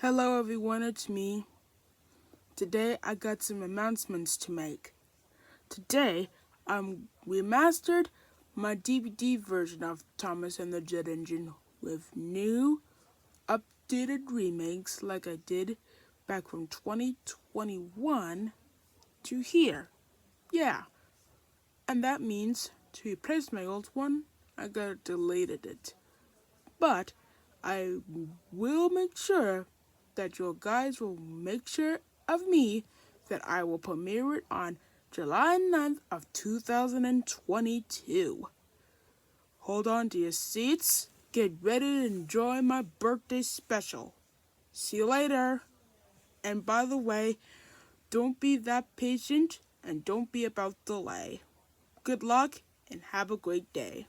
Hello everyone, it's me. Today I got some announcements to make. Today I'm remastered my DVD version of Thomas and the Jet Engine with new updated remakes like I did back from 2021 to here. Yeah, and that means to replace my old one, I gotta deleted it. But I will make sure that your guys will make sure of me that I will premiere it on July 9th of 2022. Hold on to your seats. Get ready to enjoy my birthday special. See you later. And by the way, don't be that patient and don't be about delay. Good luck and have a great day.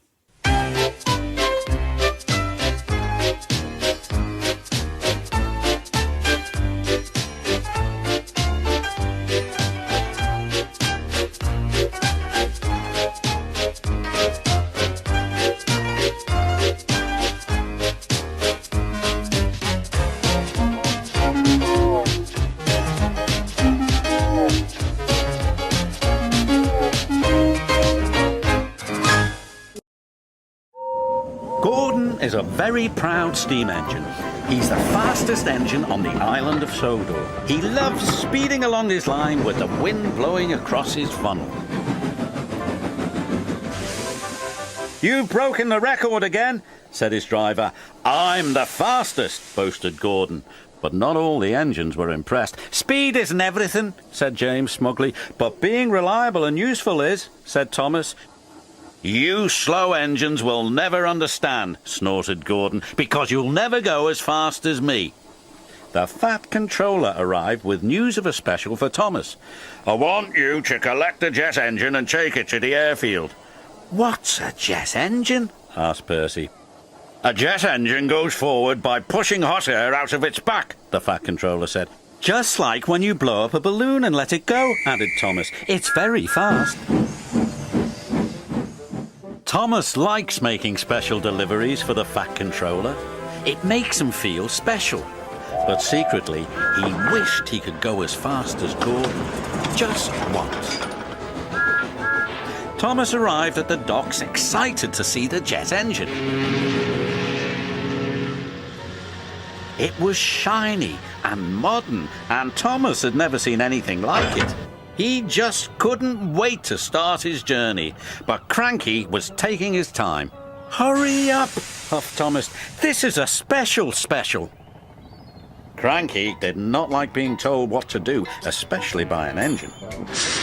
Gordon is a very proud steam engine. He's the fastest engine on the island of Sodor. He loves speeding along his line with the wind blowing across his funnel. "You've broken the record again," said his driver. "I'm the fastest," boasted Gordon. But not all the engines were impressed. "Speed isn't everything," said James smugly. "But being reliable and useful is," said Thomas. "You slow engines will never understand," snorted Gordon, "because you'll never go as fast as me." The Fat Controller arrived with news of a special for Thomas. "I want you to collect the jet engine and take it to the airfield." "What's a jet engine?" asked Percy. "A jet engine goes forward by pushing hot air out of its back," the Fat Controller said. "Just like when you blow up a balloon and let it go," added Thomas. "It's very fast." Thomas likes making special deliveries for the Fat Controller. It makes him feel special. But secretly, he wished he could go as fast as Gordon. Just once. Thomas arrived at the docks excited to see the jet engine. It was shiny and modern, and Thomas had never seen anything like it. He just couldn't wait to start his journey, but Cranky was taking his time. "Hurry up," huffed Thomas. "This is a special. Cranky did not like being told what to do, especially by an engine.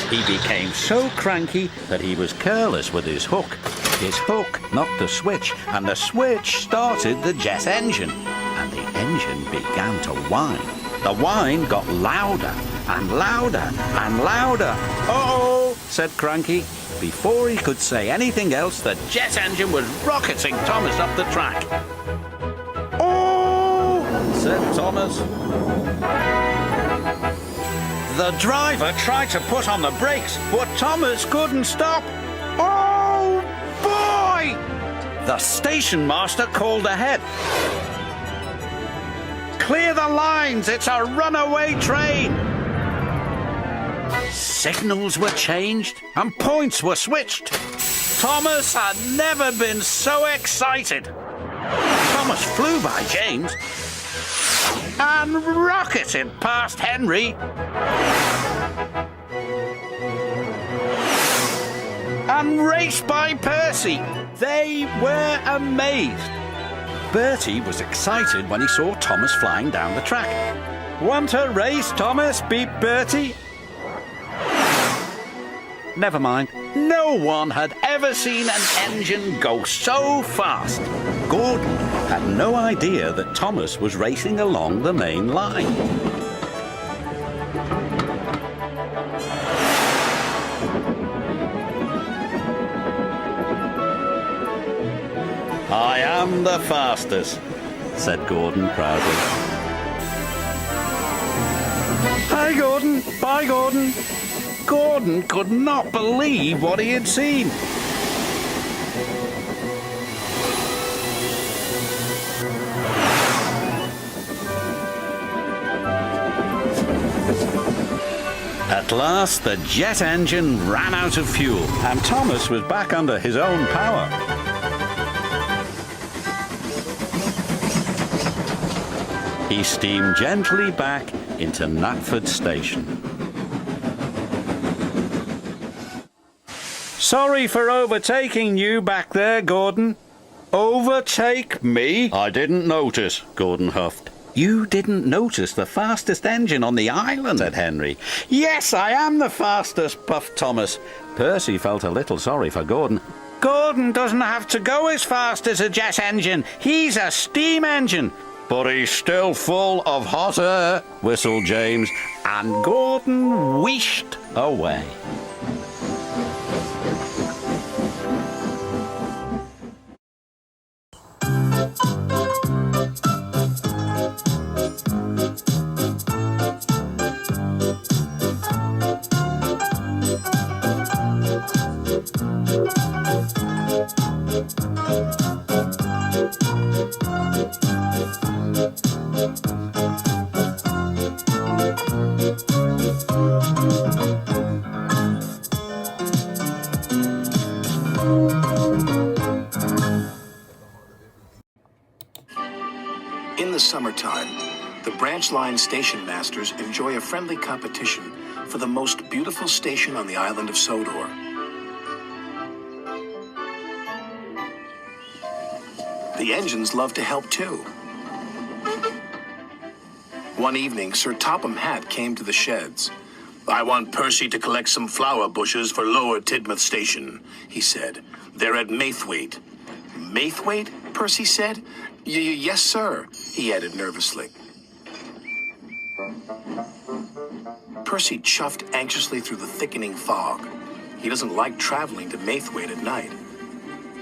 He became so cranky that he was careless with his hook. His hook knocked the switch, and the switch started the jet engine, and the engine began to whine. The whine got louder and louder and louder. "Uh-oh," said Cranky. Before he could say anything else, the jet engine was rocketing Thomas up the track. "Oh," said Thomas. The driver tried to put on the brakes, but Thomas couldn't stop. "Oh, boy!" The station master called ahead. "Clear the lines, it's a runaway train." Signals were changed and points were switched. Thomas had never been so excited. Thomas flew by James and rocketed past Henry and raced by Percy. They were amazed. Bertie was excited when he saw Thomas flying down the track. "Want a race, Thomas?" beeped Bertie. Never mind. No one had ever seen an engine go so fast. Gordon had no idea that Thomas was racing along the main line. "I am the fastest," said Gordon proudly. "Hi, Gordon. Bye, Gordon." Gordon could not believe what he had seen. At last, the jet engine ran out of fuel, and Thomas was back under his own power. He steamed gently back into Knapford Station. Sorry for overtaking you back there, Gordon. Overtake me? I didn't notice, Gordon huffed. You didn't notice the fastest engine on the island, said Henry. Yes, I am the fastest, puffed Thomas. Percy felt a little sorry for Gordon. Gordon doesn't have to go as fast as a jet engine. He's a steam engine. But he's still full of hot air, whistled James, and Gordon wheeshed away. In the summertime, the branch line station masters enjoy a friendly competition for the most beautiful station on the island of Sodor. The engines love to help too. One evening, Sir Topham Hatt came to the sheds. "I want Percy to collect some flower bushes for Lower Tidmouth Station," he said. "They're at Maithwaite." "Maithwaite?" Percy said. Yes, sir," he added nervously. Percy chuffed anxiously through the thickening fog. He doesn't like traveling to Maithwaite at night.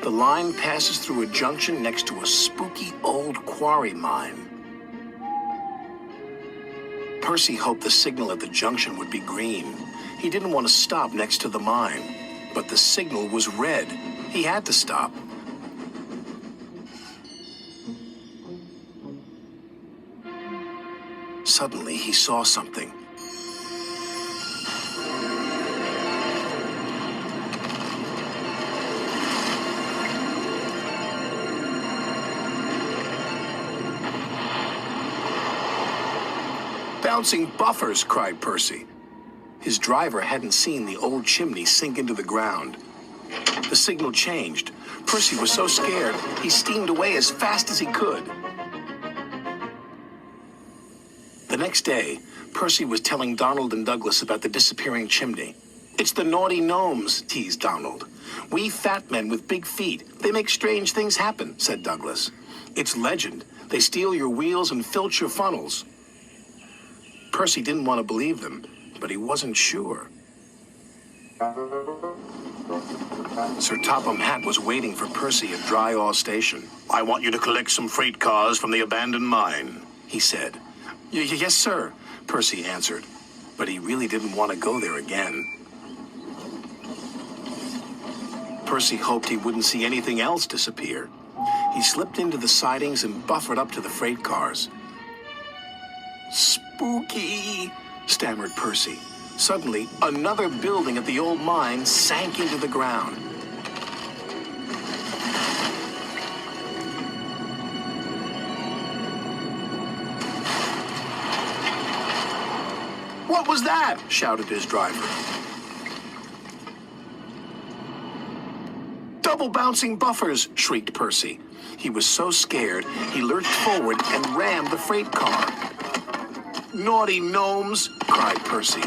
The line passes through a junction next to a spooky old quarry mine. Percy hoped the signal at the junction would be green. He didn't want to stop next to the mine, but the signal was red. He had to stop. Suddenly, he saw something. "Bouncing buffers!" cried Percy. His driver hadn't seen the old chimney sink into the ground. The signal changed. Percy was so scared, he steamed away as fast as he could. The next day, Percy was telling Donald and Douglas about the disappearing chimney. "It's the Naughty Gnomes," teased Donald. "We fat men with big feet, they make strange things happen," said Douglas. "It's legend. They steal your wheels and filch your funnels." Percy didn't want to believe them, but he wasn't sure. Sir Topham Hatt was waiting for Percy at Dry Awe Station. "I want you to collect some freight cars from the abandoned mine," he said. Yes, sir," Percy answered, but he really didn't want to go there again. Percy hoped he wouldn't see anything else disappear. He slipped into the sidings and buffered up to the freight cars. "Spooky," stammered Percy. Suddenly, another building at the old mine sank into the ground. "What was that?" shouted his driver. "Double bouncing buffers!" shrieked Percy. He was so scared, he lurched forward and rammed the freight car. "Naughty Gnomes!" cried Percy.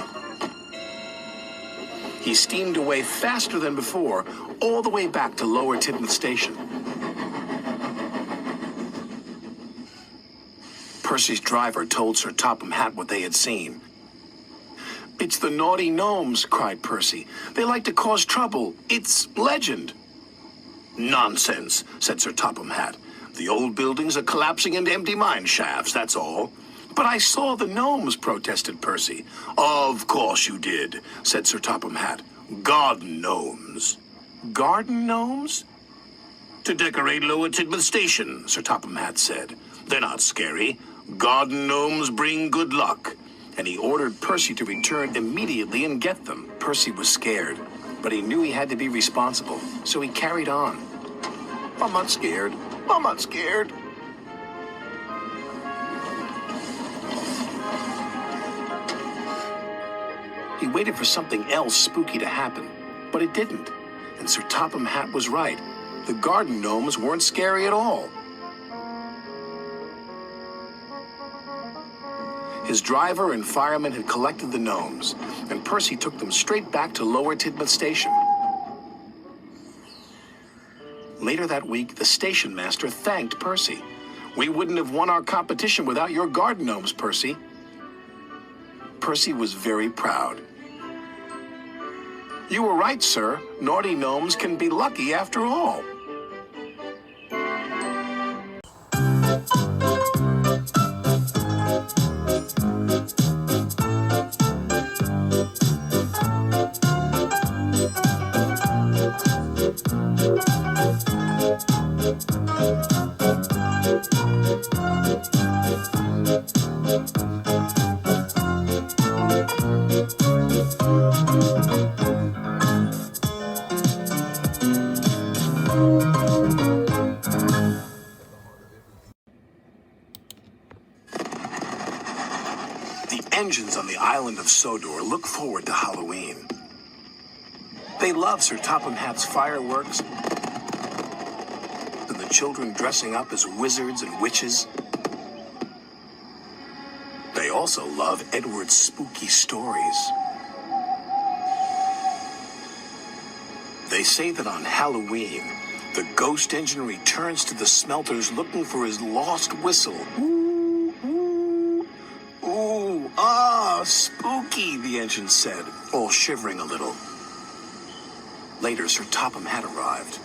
He steamed away faster than before, all the way back to Lower Tidmouth Station. Percy's driver told Sir Topham Hatt what they had seen. "It's the Naughty Gnomes!" cried Percy. "They like to cause trouble. It's legend." "Nonsense," said Sir Topham Hatt. "The old buildings are collapsing into empty mine shafts, that's all." "But I saw the gnomes," protested Percy. "Of course you did," said Sir Topham Hatt. "Garden gnomes." "Garden gnomes?" "To decorate Lower Tidmouth Station," Sir Topham Hatt said. "They're not scary. Garden gnomes bring good luck. and he ordered Percy to return immediately and get them. Percy was scared, but he knew he had to be responsible, so he carried on. I'm not scared. I'm not scared. He waited for something else spooky to happen, but it didn't. And Sir Topham Hatt was right. The garden gnomes weren't scary at all. His driver and firemen had collected the gnomes, and Percy took them straight back to Lower Tidmouth Station. Later that week, the station master thanked Percy. We wouldn't have won our competition without your garden gnomes, Percy. Percy was very proud. You were right, sir. Naughty gnomes can be lucky after all. The engines on the island of Sodor look forward to Halloween. They love Sir Topham Hatt's fireworks and the children dressing up as wizards and witches. They also love Edward's spooky stories. They say that on Halloween, the ghost engine returns to the smelters looking for his lost whistle. Spooky, the engine said, all shivering a little. Later, Sir Topham Hatt arrived.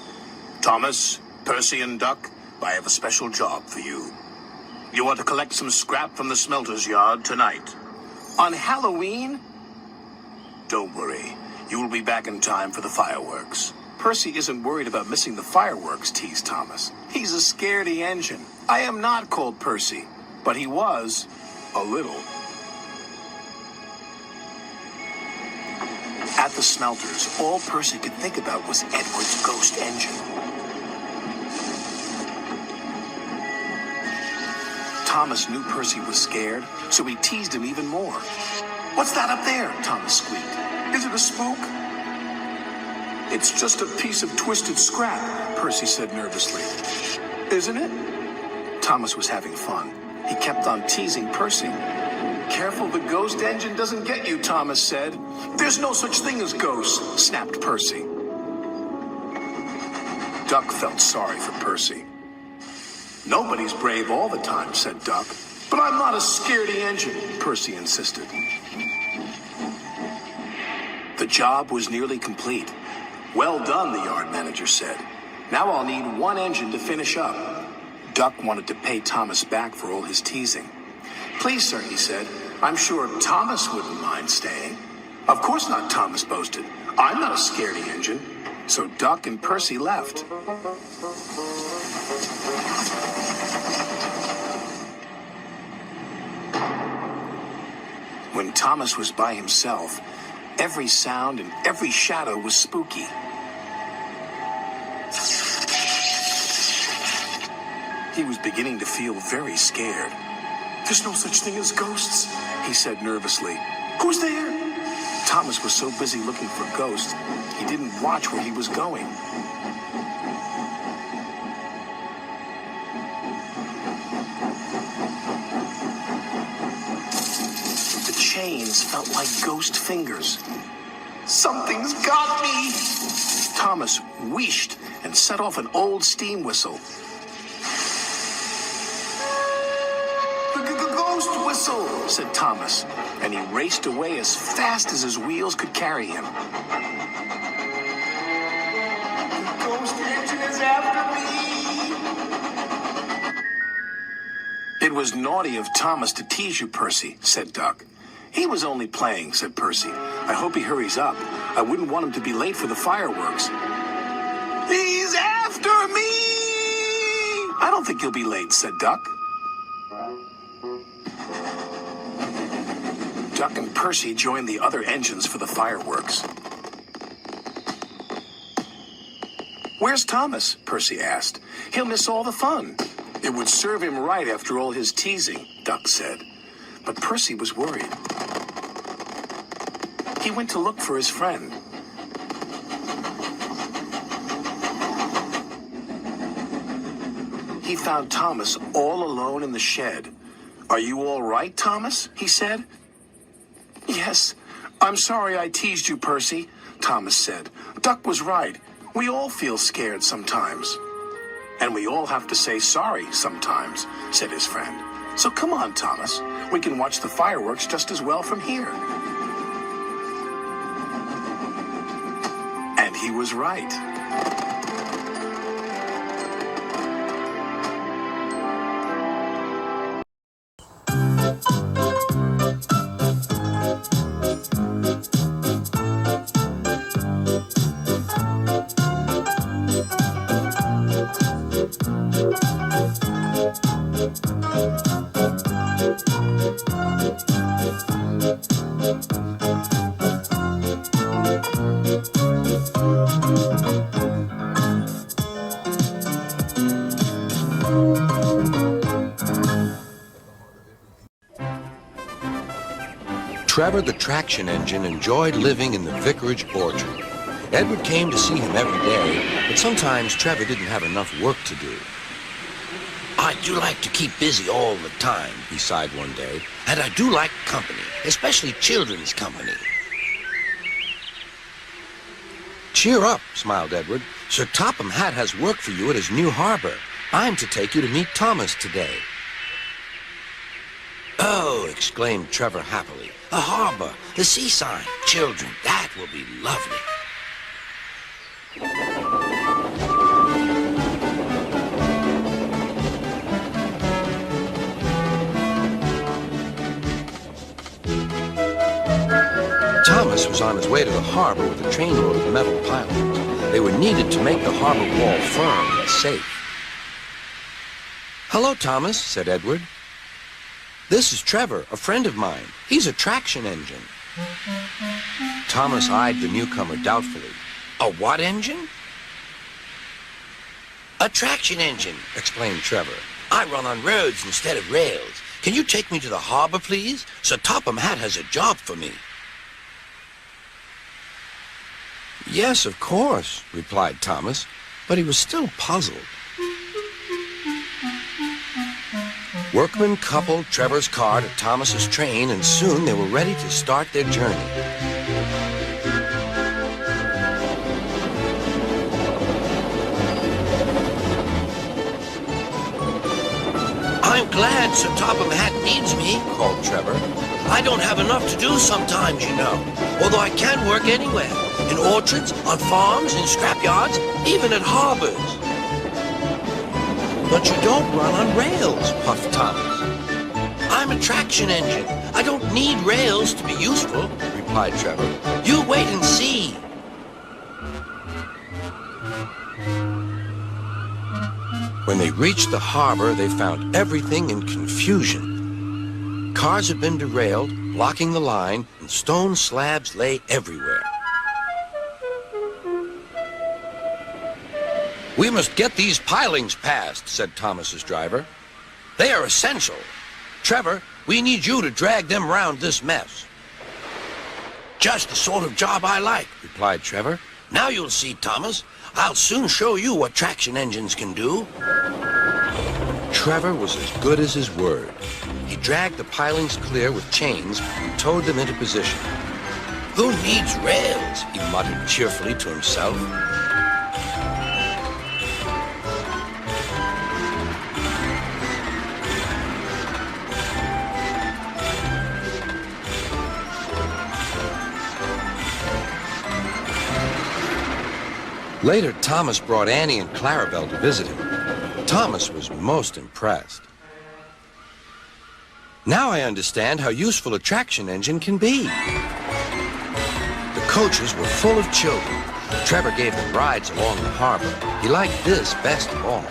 Thomas, Percy, and Duck, I have a special job for you. You are to collect some scrap from the smelter's yard tonight. On Halloween? Don't worry, you will be back in time for the fireworks. Percy isn't worried about missing the fireworks, teased Thomas. He's a scaredy engine. I am not called Percy, but he was a little. At the smelters, all Percy could think about was Edward's ghost engine. Thomas knew Percy was scared, so he teased him even more. What's that up there? Thomas squeaked. Is it a spook? It's just a piece of twisted scrap, Percy said nervously. Isn't it? Thomas was having fun. He kept on teasing Percy. Careful the ghost engine doesn't get you, Thomas said. There's no such thing as ghosts, snapped Percy. Duck felt sorry for Percy. Nobody's brave all the time, said Duck. But I'm not a scaredy engine, Percy insisted. The job was nearly complete. Well done, the yard manager said. Now I'll need one engine to finish up. Duck wanted to pay Thomas back for all his teasing. Please, sir, he said. I'm sure Thomas wouldn't mind staying. Of course not, Thomas boasted. I'm not a scaredy engine. So Duck and Percy left. When Thomas was by himself, every sound and every shadow was spooky. He was beginning to feel very scared. There's no such thing as ghosts, he said nervously. Who's there? Thomas was so busy looking for ghosts, he didn't watch where he was going. The chains felt like ghost fingers. Something's got me! Thomas wheeshed and set off an old steam whistle. Ghost whistle, said Thomas, and he raced away as fast as his wheels could carry him. The ghost engine is after me! It was naughty of Thomas to tease you, Percy, said Duck. He was only playing, said Percy. I hope he hurries up. I wouldn't want him to be late for the fireworks. He's after me! I don't think he'll be late, said Duck. Duck and Percy joined the other engines for the fireworks. "Where's Thomas?" Percy asked. "He'll miss all the fun." "It would serve him right after all his teasing," Duck said. But Percy was worried. He went to look for his friend. He found Thomas all alone in the shed. "Are you all right, Thomas?" he said. "Yes, I'm sorry I teased you, Percy," Thomas said. "Duck was right. We all feel scared sometimes." "And we all have to say sorry sometimes," said his friend. "So come on, Thomas. We can watch the fireworks just as well from here." And he was right. Trevor the traction engine enjoyed living in the vicarage orchard. Edward came to see him every day, but sometimes Trevor didn't have enough work to do. "I do like to keep busy all the time," He sighed one day. "and I do like company, especially children's company." "Cheer up," smiled Edward. "Sir Topham Hatt has work for you at his new harbor. I'm to take you to meet Thomas today." "Oh," exclaimed Trevor happily, "a harbor, the seaside, children, that will be lovely." Thomas was on his way to the harbor with a trainload of metal pilings. They were needed to make the harbor wall firm and safe. "Hello, Thomas," said Edward. "This is Trevor, a friend of mine. He's a traction engine." Thomas eyed the newcomer doubtfully. "A what engine?" "A traction engine," explained Trevor. "I run on roads instead of rails. Can you take me to the harbor, please? Sir Topham Hatt has a job for me." "Yes, of course," replied Thomas, but he was still puzzled. Workmen coupled Trevor's car to Thomas's train, and soon they were ready to start their journey. "I'm glad Sir Topham Hatt needs me," called Trevor. "I don't have enough to do sometimes, you know, although I can work anywhere, in orchards, on farms, in scrapyards, even at harbors." "But you don't run on rails," puffed Thomas. "I'm a traction engine. I don't need rails to be useful," replied Trevor. "You wait and see." When they reached the harbor, they found everything in confusion. Cars had been derailed, blocking the line, and stone slabs lay everywhere. "We must get these pilings past," said Thomas's driver. "They are essential. Trevor, we need you to drag them round this mess." "Just the sort of job I like," replied Trevor. "Now you'll see, Thomas. I'll soon show you what traction engines can do." Trevor was as good as his word. He dragged the pilings clear with chains and towed them into position. "Who needs rails?" he muttered cheerfully to himself. Later, Thomas brought Annie and Clarabelle to visit him. Thomas was most impressed. "Now I understand how useful a traction engine can be." The coaches were full of children. Trevor gave them rides along the harbor. He liked this best of all.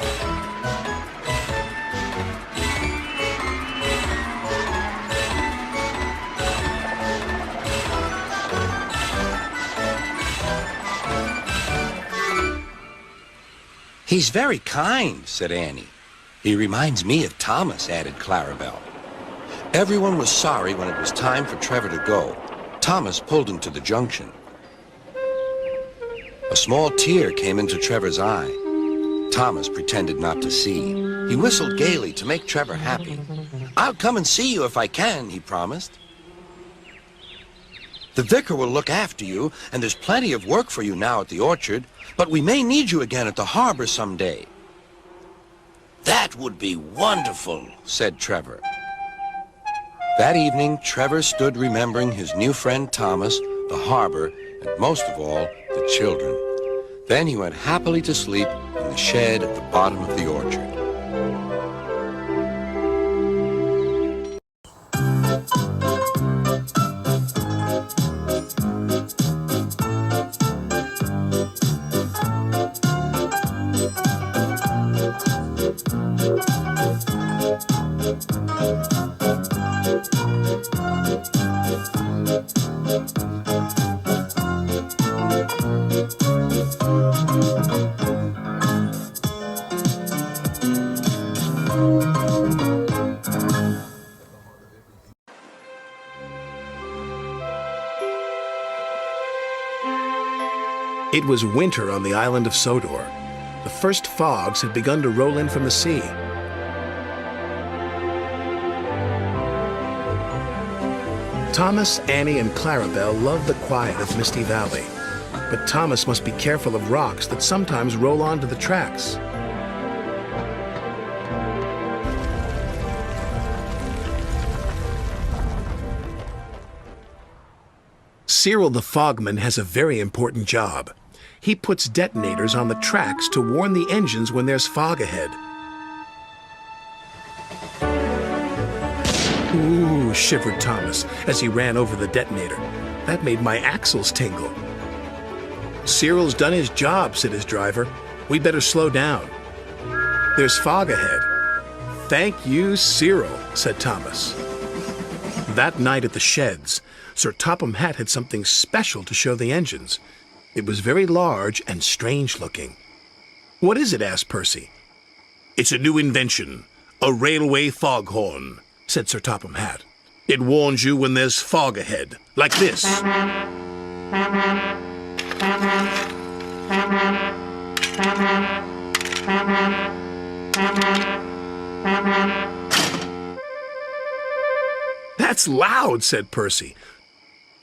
He's very kind, said Annie. He reminds me of Thomas, added Clarabelle. Everyone was sorry when it was time for Trevor to go. Thomas pulled him to the junction. A small tear came into Trevor's eye. Thomas pretended not to see. He whistled gaily to make Trevor happy. I'll come and see you if I can, he promised. The vicar will look after you, and there's plenty of work for you now at the orchard, but we may need you again at the harbor someday. That would be wonderful, said Trevor. That evening, Trevor stood remembering his new friend Thomas, the harbor, and most of all, the children. Then he went happily to sleep in the shed at the bottom of the orchard. It was winter on the island of Sodor. The first fogs had begun to roll in from the sea. Thomas, Annie, and Clarabelle loved the quiet of Misty Valley, but Thomas must be careful of rocks that sometimes roll onto the tracks. Cyril the Fogman has a very important job. He puts detonators on the tracks to warn the engines when there's fog ahead. Ooh, shivered Thomas as he ran over the detonator. That made my axles tingle. Cyril's done his job, said his driver. We better slow down. There's fog ahead. Thank you, Cyril, said Thomas. That night at the sheds, Sir Topham Hatt had something special to show the engines. It was very large and strange-looking. What is it? Asked Percy. It's a new invention, a railway foghorn, said Sir Topham Hatt. It warns you when there's fog ahead, like this. That's loud, said Percy.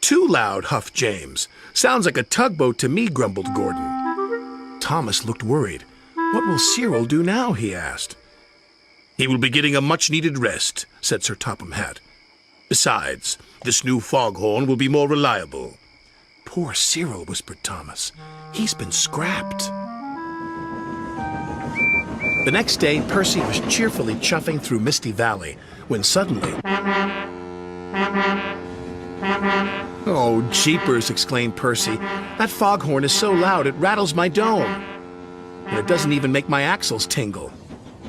Too loud, huffed James. Sounds like a tugboat to me, grumbled Gordon. Thomas looked worried. What will Cyril do now? He asked. He will be getting a much-needed rest, said Sir Topham Hatt. Besides, this new foghorn will be more reliable. Poor Cyril, whispered Thomas. He's been scrapped. The next day, Percy was cheerfully chuffing through Misty Valley when suddenly... Oh, jeepers, exclaimed Percy. That foghorn is so loud it rattles my dome. And it doesn't even make my axles tingle.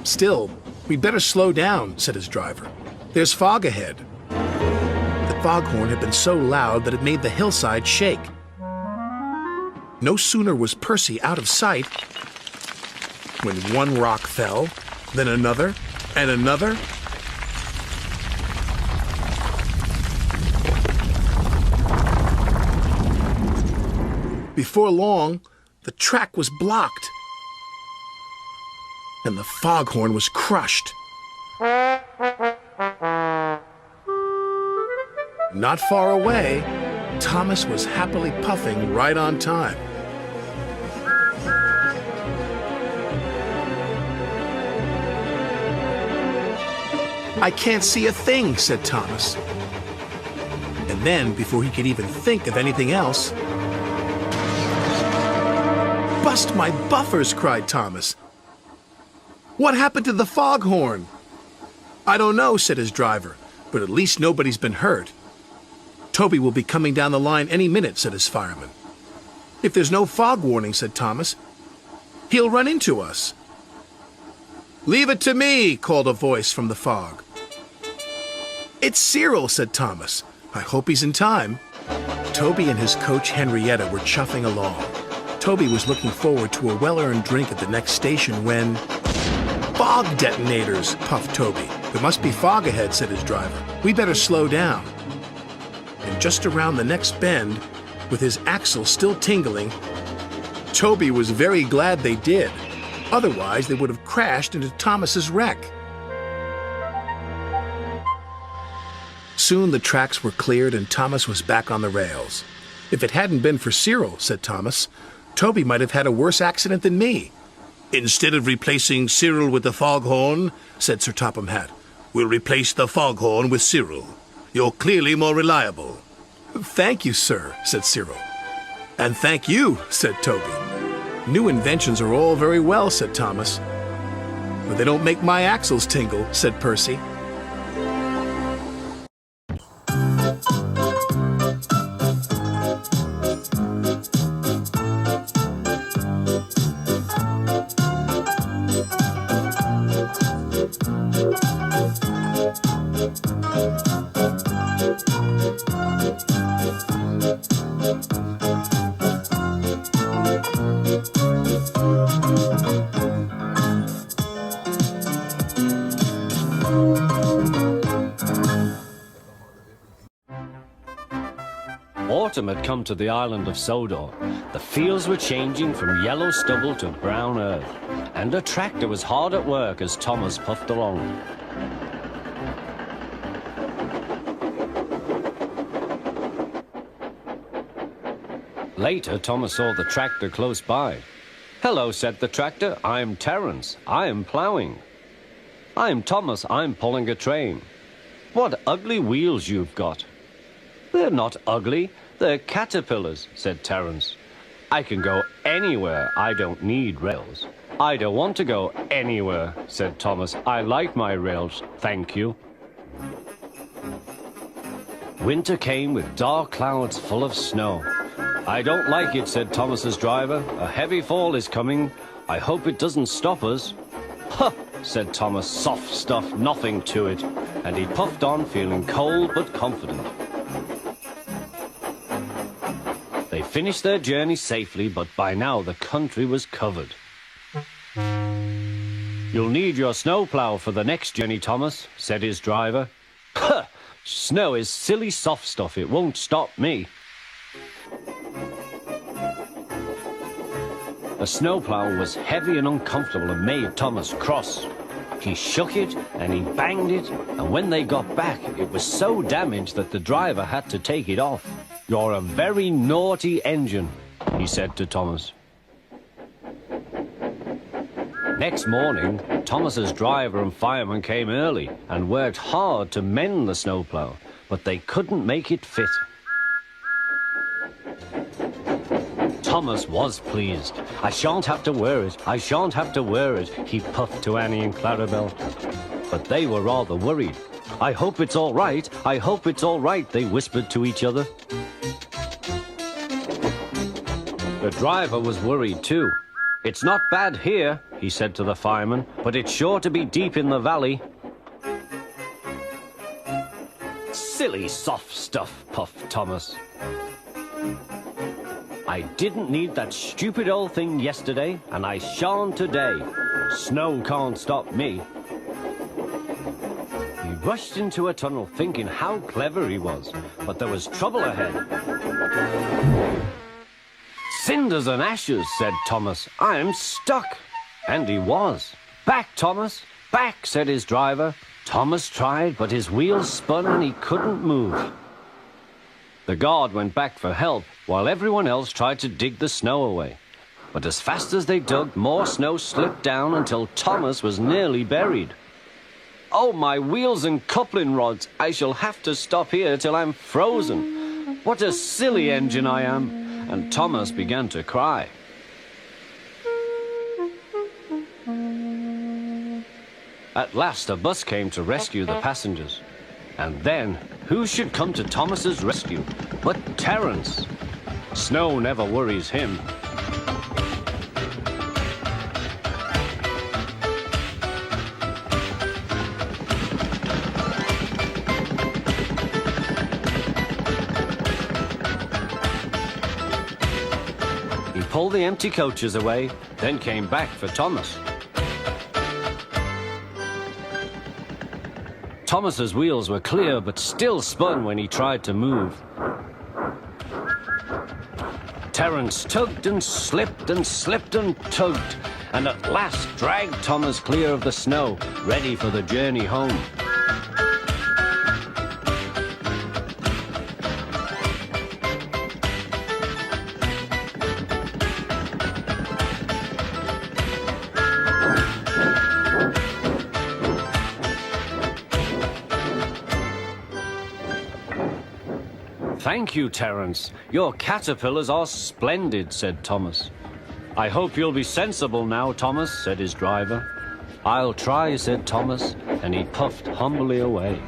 Still, we'd better slow down, said his driver. There's fog ahead. The foghorn had been so loud that it made the hillside shake. No sooner was Percy out of sight when one rock fell, then another, and another. Before long, the track was blocked, and the foghorn was crushed. Not far away, Thomas was happily puffing right on time. I can't see a thing, said Thomas. And then, before he could even think of anything else, Bust my buffers, cried Thomas. What happened to the foghorn? I don't know, said his driver, but at least nobody's been hurt. Toby will be coming down the line any minute, said his fireman. If there's no fog warning, said Thomas, he'll run into us. Leave it to me, called a voice from the fog. It's Cyril, said Thomas. I hope he's in time. Toby and his coach Henrietta were chuffing along. Toby was looking forward to a well-earned drink at the next station when... Fog detonators, puffed Toby. There must be fog ahead, said his driver. We better slow down. And just around the next bend, with his axle still tingling, Toby was very glad they did. Otherwise, they would have crashed into Thomas's wreck. Soon the tracks were cleared and Thomas was back on the rails. If it hadn't been for Cyril, said Thomas, Toby might have had a worse accident than me. Instead of replacing Cyril with the Foghorn, said Sir Topham Hatt, we'll replace the Foghorn with Cyril. You're clearly more reliable. Thank you, sir, said Cyril. And thank you, said Toby. New inventions are all very well, said Thomas. But they don't make my axles tingle, said Percy. Autumn had come to the island of Sodor. The fields were changing from yellow stubble to brown earth, and a tractor was hard at work as Thomas puffed along. Later, Thomas saw the tractor close by. "Hello," said the tractor. "I'm Terence. I'm plowing." "I'm Thomas. I'm pulling a train." "What ugly wheels you've got." "They're not ugly. They're caterpillars," said Terence. "I can go anywhere. I don't need rails." "I don't want to go anywhere," said Thomas. "I like my rails, thank you." Winter came with dark clouds full of snow. "I don't like it," said Thomas's driver. "A heavy fall is coming. I hope it doesn't stop us." "Huh," said Thomas. "Soft stuff, nothing to it." And he puffed on, feeling cold but confident. They finished their journey safely, but by now the country was covered. "You'll need your snowplow for the next journey, Thomas," said his driver. "Huh! Snow is silly soft stuff. It won't stop me." The snowplow was heavy and uncomfortable and made Thomas cross. He shook it and he banged it, and when they got back, it was so damaged that the driver had to take it off. "You're a very naughty engine," he said to Thomas. Next morning, Thomas's driver and fireman came early and worked hard to mend the snowplow, but they couldn't make it fit. Thomas was pleased. "I shan't have to wear it. I shan't have to wear it," he puffed to Annie and Clarabelle. But they were rather worried. "I hope it's all right. I hope it's all right," they whispered to each other. The driver was worried too. "It's not bad here," he said to the fireman, "but it's sure to be deep in the valley." "Silly soft stuff," puffed Thomas. "I didn't need that stupid old thing yesterday, and I shan't today. Snow can't stop me." He rushed into a tunnel thinking how clever he was, but there was trouble ahead. "Cinders and ashes," said Thomas. "I'm stuck." And he was. "Back, Thomas, back," said his driver. Thomas tried, but his wheels spun and he couldn't move. The guard went back for help, while everyone else tried to dig the snow away. But as fast as they dug, more snow slipped down until Thomas was nearly buried. "Oh, my wheels and coupling rods! I shall have to stop here till I'm frozen. What a silly engine I am!" And Thomas began to cry. At last, a bus came to rescue the passengers. And then, who should come to Thomas's rescue but Terence? Snow never worries him. He pulled the empty coaches away, then came back for Thomas. Thomas's wheels were clear but still spun when he tried to move. Terence tugged and slipped and slipped and tugged, and at last dragged Thomas clear of the snow, ready for the journey home. Thank you, Terence. Your caterpillars are splendid, said Thomas. I hope you'll be sensible now, Thomas, said his driver. I'll try, said Thomas, and he puffed humbly away.